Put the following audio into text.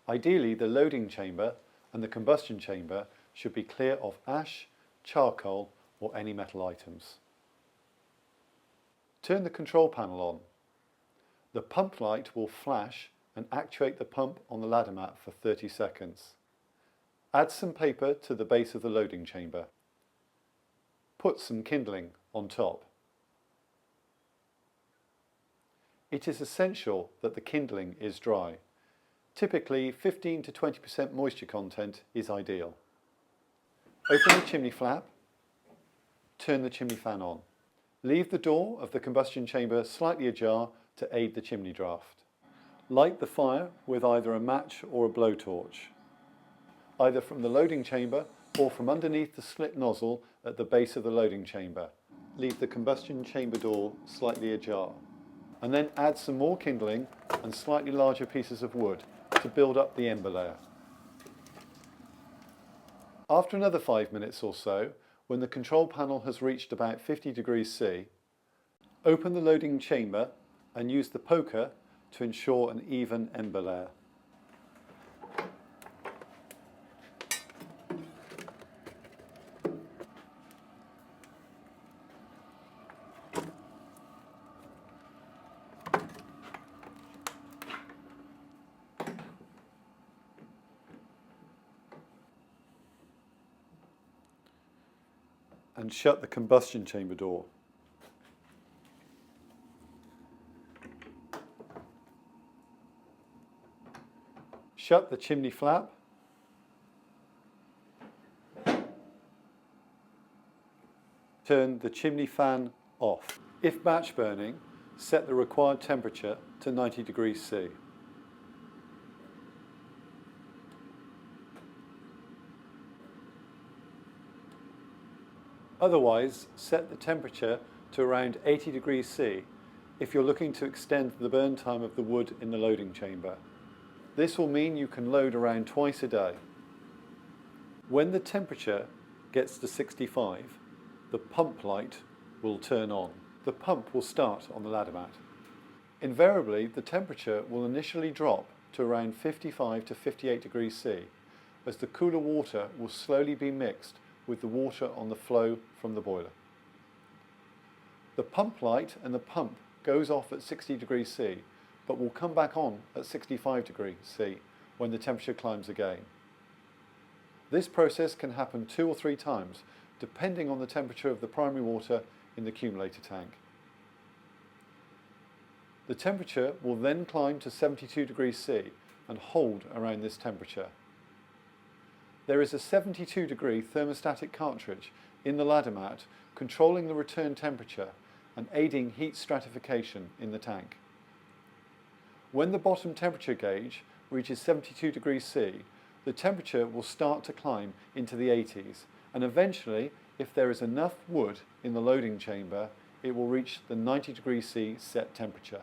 Ideally, the loading chamber and the combustion chamber should be clear of ash, charcoal or any metal items. Turn the control panel on. The pump light will flash and actuate the pump on the ladder mat for 30 seconds. Add some paper to the base of the loading chamber. Put some kindling on top. It is essential that the kindling is dry. Typically 15 to 20% moisture content is ideal. Open the chimney flap. Turn the chimney fan on. Leave the door of the combustion chamber slightly ajar to aid the chimney draft. Light the fire with either a match or a blowtorch, either from the loading chamber or from underneath the slit nozzle at the base of the loading chamber. Leave the combustion chamber door slightly ajar, and then add some more kindling and slightly larger pieces of wood to build up the ember layer. After another 5 minutes or so, when the control panel has reached about 50 degrees C, open the loading chamber and use the poker to ensure an even ember layer. And shut the combustion chamber door. Shut the chimney flap. Turn the chimney fan off. If batch burning, set the required temperature to 90 degrees C. Otherwise, set the temperature to around 80 degrees C if you're looking to extend the burn time of the wood in the loading chamber. This will mean you can load around twice a day. When the temperature gets to 65, the pump light will turn on. The pump will start on the ladder mat. Invariably, the temperature will initially drop to around 55 to 58 degrees C, as the cooler water will slowly be mixed with the water on the flow from the boiler. The pump light and the pump goes off at 60 degrees C, but will come back on at 65 degrees C when the temperature climbs again. This process can happen 2 or 3 times, depending on the temperature of the primary water in the accumulator tank. The temperature will then climb to 72 degrees C and hold around this temperature. There is a 72 degree thermostatic cartridge in the ladder mat controlling the return temperature and aiding heat stratification in the tank. When the bottom temperature gauge reaches 72 degrees C, the temperature will start to climb into the 80s, and eventually, if there is enough wood in the loading chamber, it will reach the 90 degrees C set temperature.